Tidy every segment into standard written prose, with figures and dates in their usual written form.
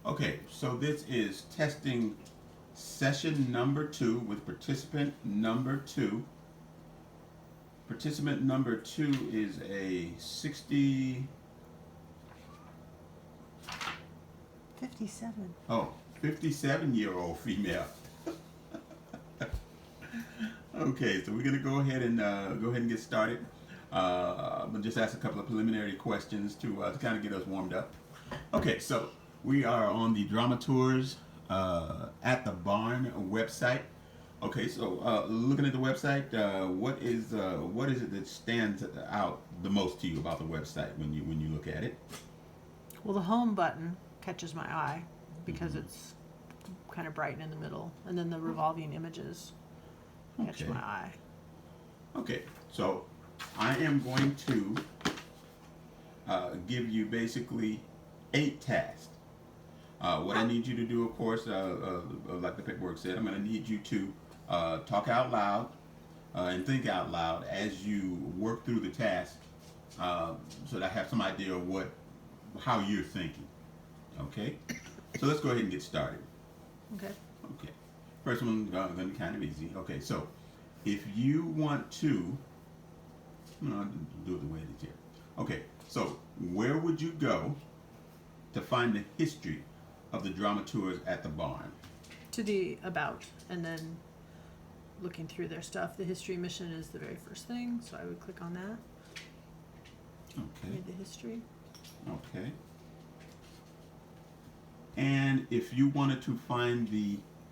Okay, so this is testing session number 2 with participant number 2. Participant number 2 is a 60, 57. 57-year-old female. Okay, so we're gonna go ahead and get started. I'm gonna just ask a couple of preliminary questions to kind of get us warmed up. Okay, so we are on the Drama Tours at the Barn website. Okay, so looking at the website, what is it that stands out the most to you about the website when you look at it? Well, the home button catches my eye because Mm-hmm. it's kind of bright and in the middle, and then the revolving images catch Okay, my eye. okay. So I am going to give you basically 8 tasks. What I need you to do, of course, like the paperwork said, I'm going to need you to talk out loud and think out loud as you work through the task, so that I have some idea of how you're thinking. Okay, so let's go ahead and get started. Okay. Okay, first one going to be kind of easy. Okay, so if you want to, I'm going to do it the way it is here. Okay, so where would you go to find the history of the drama tours at the barn? To the about, and then looking through their stuff. The history mission is the very first thing, so I would click on that. Okay, Read the history. okay. And if you wanted to find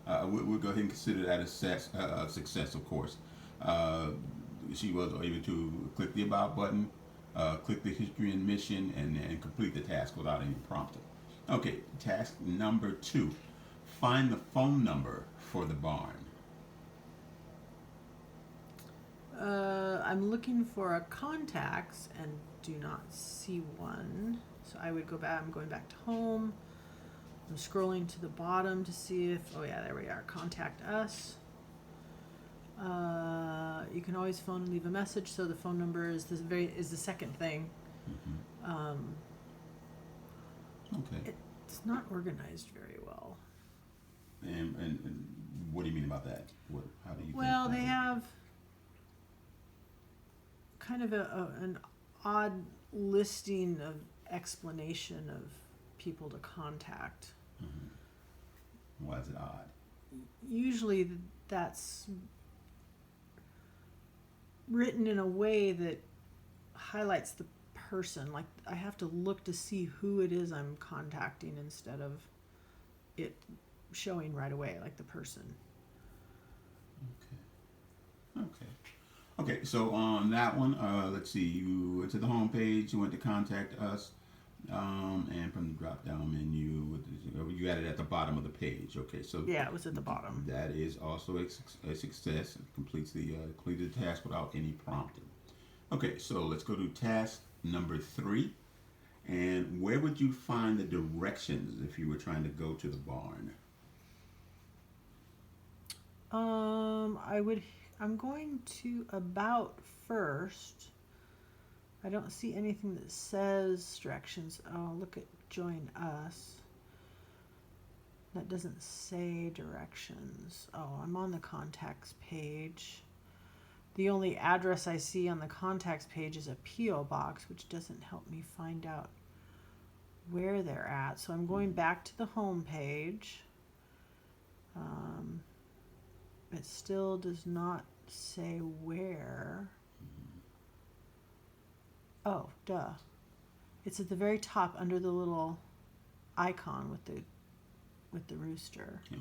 we'll go ahead and consider that a success, of course. Uh, she was able to click the about button, click the history and mission, and complete the task without any prompting. Okay, task number 2. Find the phone number for the barn. I'm looking for a contacts and do not see one. So I would go back. I'm going back to home. I'm scrolling to the bottom to see if. Oh yeah, there we are. Contact us. You can always phone and leave a message. So the phone number is the second thing. Mm-hmm. Um, Okay. it's not organized very well. And what do you mean about that? How do you Well, think they that have kind of an odd listing of explanation of people to contact. Mm-hmm. Why is it odd? Usually that's written in a way that highlights the person. Like I have to look to see who it is I'm contacting instead of it showing right away, like the person. Okay. Okay. Okay, so on that one, let's see. You went to the home page. You went to contact us, and from the drop down menu, you got it at the bottom of the page. Okay, so Yeah, it was at the bottom. that is also a success. It completed the task without any prompting. Okay, so let's go to task number 3. And where would you find the directions if you were trying to go to the barn? I'm going to about first. I don't see anything that says directions. Oh, look at join us. That doesn't say directions. Oh, I'm on the contacts page. The only address I see on the contacts page is a P.O. box, which doesn't help me find out where they're at. So I'm going back to the home page. It still does not say where. Oh, duh. It's at the very top under the little icon with the rooster. And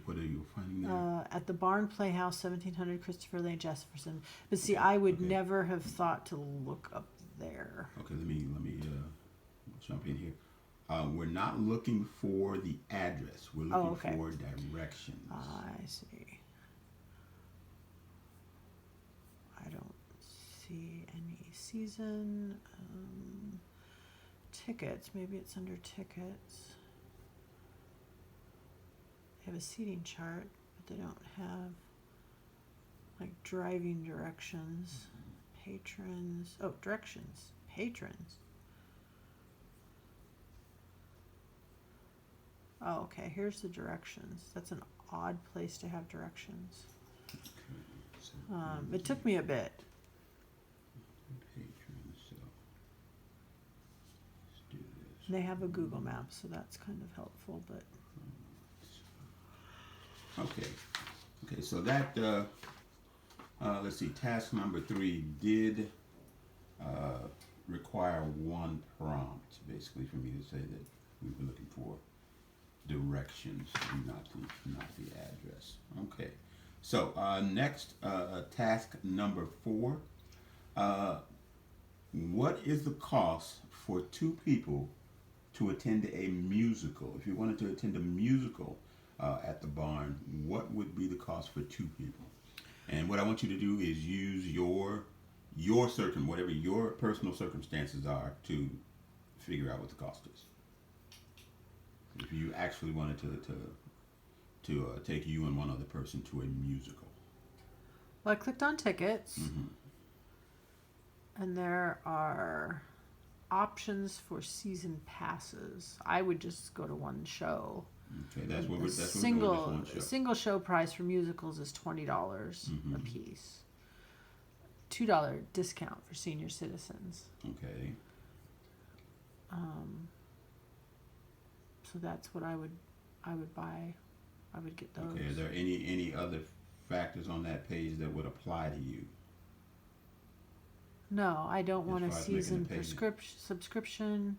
what are you finding there? At the Barn Playhouse, 1700 Christopher Lane, Jefferson. But see, I would Okay. never have thought to look up there. Okay, let me jump in here. We're not looking for the address. We're looking okay. for directions. I see. I don't see any season. Tickets. Maybe it's under tickets. They have a seating chart, but they don't have like driving directions. Patrons. Oh, directions. Patrons. Oh, okay. Here's the directions. That's an odd place to have directions. So, It took me a bit. patrons, so let's do this. They have a Google map, so that's kind of helpful. But Okay. Okay, so that, let's see, task number 3 did require one prompt, basically, for me to say that we were looking for directions, not the address. Okay. So next, task number 4. What is the cost for 2 people to attend a musical? If you wanted to attend a musical at the barn, what would be the cost for 2 people? And what I want you to do is use your whatever your personal circumstances are, to figure out what the cost is. If you actually wanted to take you and one other person to a musical. well, I clicked on tickets, Mm-hmm. and there are options for season passes. I would just go to one show. Okay, that's what The we're doing. Just one show. single show price for musicals is $20 Mhm. a piece. $2 discount for senior citizens. Okay. So that's what I would buy. I would get those. Okay. Are there any other factors on that page that would apply to you? No, I don't As want a far as making a season payment. subscription.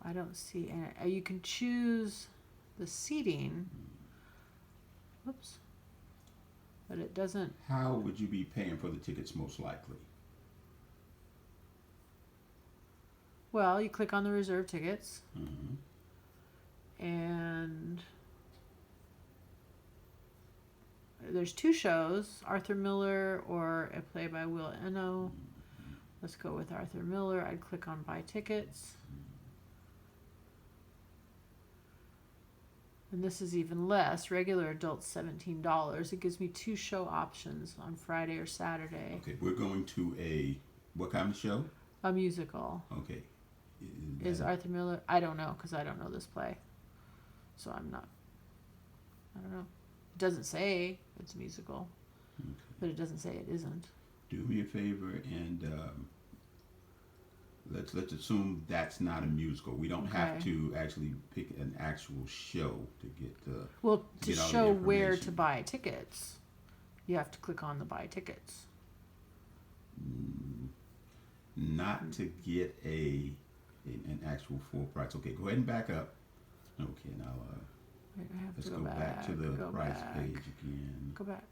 I don't see any. You can choose the seating. Whoops. But it doesn't. How would you be paying for the tickets most likely? Well, you click on the reserve tickets, Mm-hmm. and there's 2 shows: Arthur Miller or a play by Will Eno. Let's go with Arthur Miller. I'd click on buy tickets. And this is even less. Regular adults $17. It gives me 2 show options on Friday or Saturday. Okay, we're going to what kind of show? A musical. Okay. Is Arthur Miller? I don't know, because I don't know this play. So I don't know. It doesn't say it's a musical, Okay. but it doesn't say it isn't. Do me a favor and let's assume that's not a musical. We don't have Okay. to actually pick an actual show to get Well, to get all the show where to information. buy tickets, you have to click on the buy tickets. not to get an actual full price. Okay, go ahead and back up. Okay, now Wait, I have let's to go back to the go price back. page again. Go back.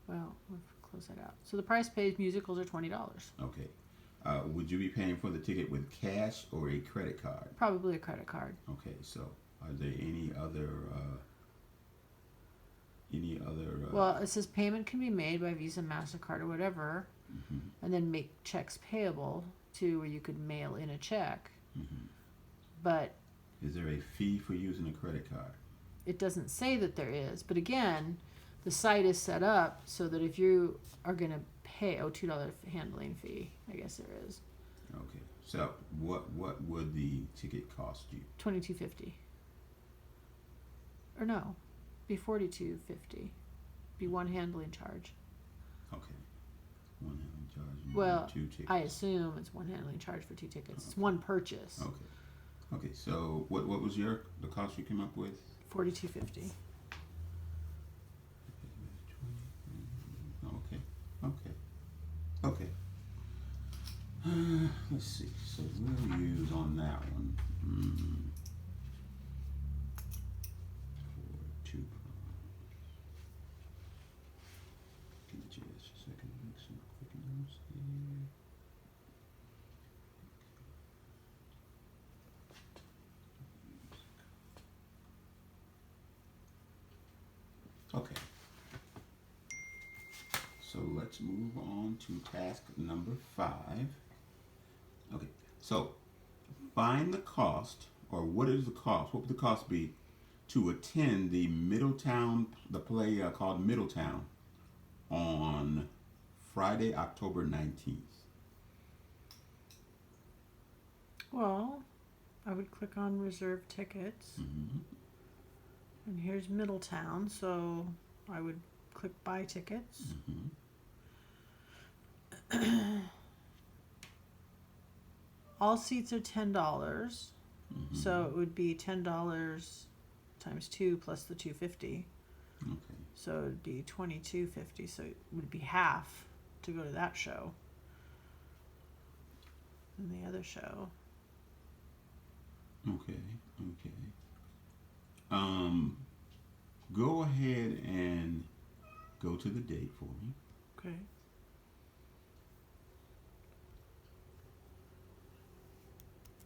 Well, we'll close that out. So the price page musicals are $20. Okay. Would you be paying for the ticket with cash or a credit card? Probably a credit card. Okay, so are there any other Well, it says payment can be made by Visa, MasterCard, or whatever, mhm, and then make checks payable to where you could mail in a check. mhm. But Is there a fee for using a credit card? it doesn't say that there is. But again, the site is set up so that if you are going to pay, $2 handling fee, I guess there is. Okay, so what would the ticket cost you? $22.50. Or no, be $42.50. Be one handling charge. Okay, one handling charge. And Well, 2 tickets. I assume it's one handling charge for 2 tickets. It's one purchase. Okay, okay. So what was the cost you came up with? $42.50. Okay, okay, okay. Let's see. So we'll use on that one. For 2 Give me just a second to make some quick notes here. Okay. So let's move on to task number 5. Okay, so find the cost, or what is the cost? What would the cost be to attend the play called Middletown on Friday, October 19th? Well, I would click on reserve tickets. Mm-hmm. And here's Middletown, so I would click buy tickets. Mm-hmm. All seats are $10. Mm-hmm. So it would be $10 times 2 plus the $2.50. Okay. So it would be $22.50. So it would be half to go to that show than the other show. Okay. Okay. Go ahead and go to the date for me. Okay.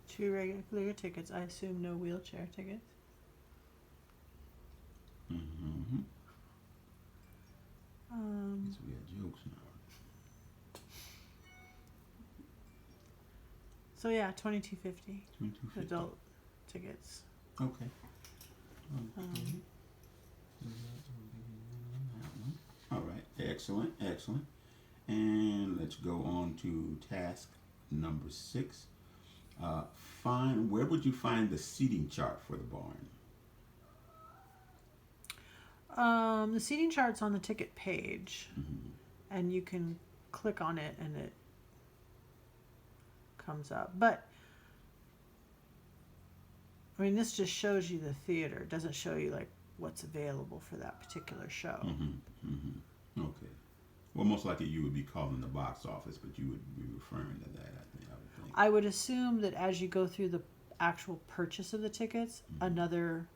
Two regular tickets. I assume no wheelchair tickets. Mm-hmm. Guess we got jokes now. So yeah, $22.50 $22.50. adult tickets. Okay. All right. Excellent. Excellent. And let's go on to task number 6. Where would you find the seating chart for the barn? The seating chart's on the ticket page, Mm-hmm. and you can click on it and it comes up. But I mean, this just shows you the theater. It doesn't show you like what's available for that particular show. Mm-hmm. Mm-hmm. Okay. Well, most likely you would be calling the box office, but you would be referring to that, I would think. I would assume that as you go through the actual purchase of the tickets, Mm-hmm. another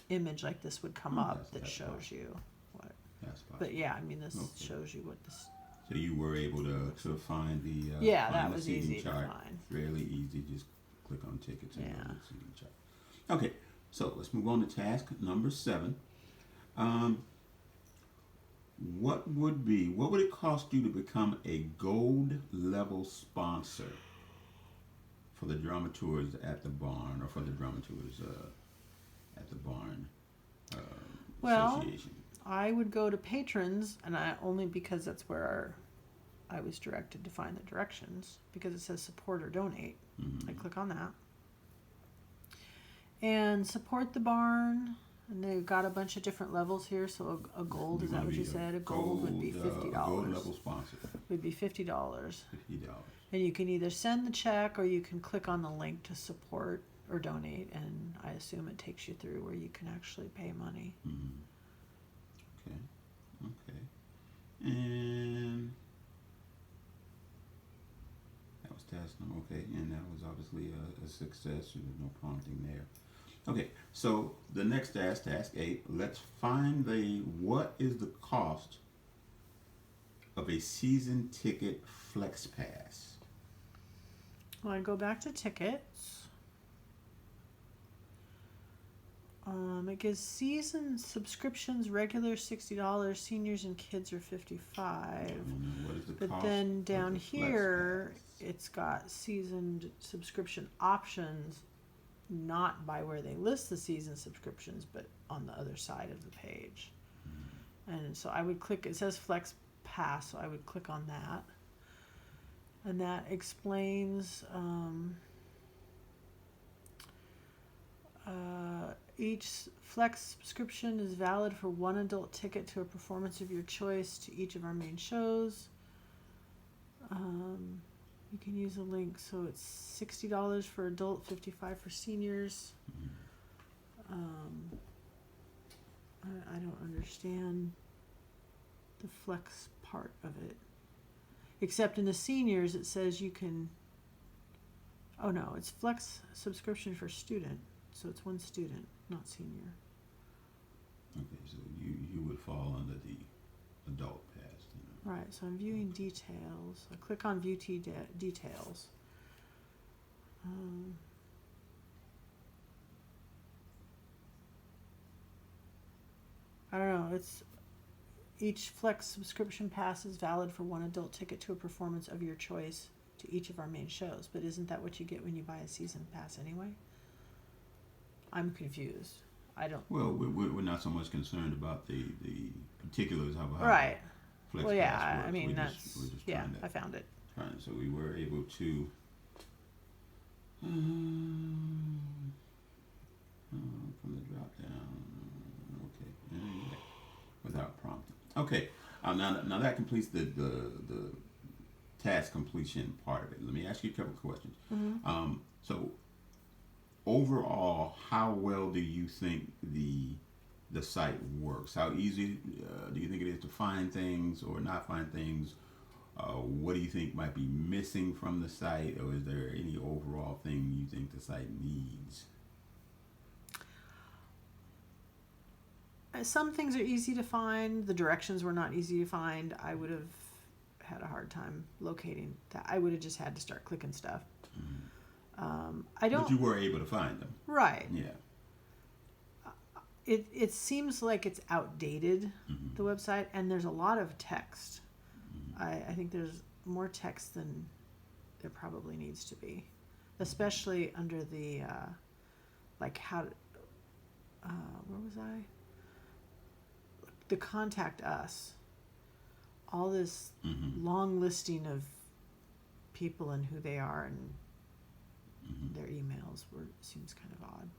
image like this would come up that that's shows possible. you what. That's possible. But yeah, I mean, this Okay. shows you what this. So you were able to find the Yeah, find that the was seating easy to chart. find. Fairly easy. Just click on tickets and go Yeah. to the seating chart. Okay, so let's move on to task number 7. What would it cost you to become a gold level sponsor for the drama tours at the barn, or for the drama tours at the barn Well, association? I would go to patrons, and I only because that's where I was directed to find the directions, because it says support or donate. Mm-hmm. I click on that and support the barn, and they've got a bunch of different levels here. So a gold, is that what you said? A gold would be $50. Gold level sponsor. Would be $50. $50. And you can either send the check or you can click on the link to support or donate, and I assume it takes you through where you can actually pay money. Mm-hmm. Okay. And that was task number. Okay, and that was obviously a success. There was no prompting there. Okay, so the next task 8. Let's find what is the cost of a season ticket flex pass? Well, I go back to tickets. It gives season subscriptions regular $60, seniors and kids are $55. What is the But cost then of down the flex here, pass? it's got seasoned subscription options, not by where they list the season subscriptions, but on the other side of the page. And so I would click, it says Flex Pass, so I would click on that. And that explains each Flex subscription is valid for one adult ticket to a performance of your choice to each of our main shows. You can use a link, so it's $60 for adult, $55 for seniors. I don't understand the flex part of it. Except in the seniors, it says you can. Oh no, it's flex subscription for student, so it's one student, not senior. Okay, so you would fall under the adult pass. Right, so I'm viewing details. I click on view details. I don't know, it's each Flex subscription pass is valid for one adult ticket to a performance of your choice to each of our main shows. But isn't that what you get when you buy a season pass anyway? I'm confused. I don't. Well, we're not so much concerned about the particulars of how Right. Flex Well, yeah, Pass works. I mean, we're that's, just yeah, trying to, I found it. so we were able to From the drop down. Okay. Yeah. Without prompting. Okay. Now that completes the task completion part of it. Let me ask you a couple of questions. So overall, how well do you think the site works? How easy do you think it is to find things or not find things? What do you think might be missing from the site, or is there any overall thing you think the site needs? Some things are easy to find. The directions were not easy to find. I would have had a hard time locating that. I would have just had to start clicking stuff. I don't. But you were able to find them. Right. Yeah. It seems like it's outdated, the website, and there's a lot of text. I think there's more text than there probably needs to be, especially under the like how. Where was I? The contact us. All this long listing of people and who they are and their emails seems kind of odd.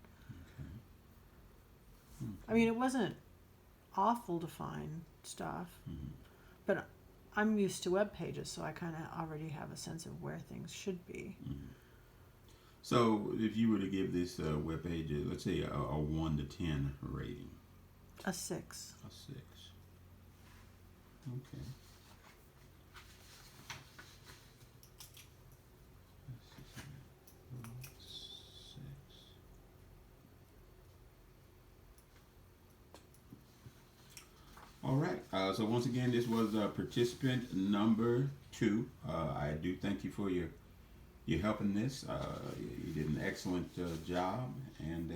Okay. I mean, it wasn't awful to find stuff, but I'm used to web pages, so I kind of already have a sense of where things should be. So, if you were to give this web page, let's say a 1 to 10 rating, A 6. a 6. Okay. All right. So once again, this was participant number 2. I do thank you for your help in this. You did an excellent job, and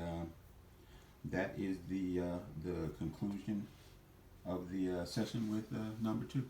that is the conclusion of the session with number 2.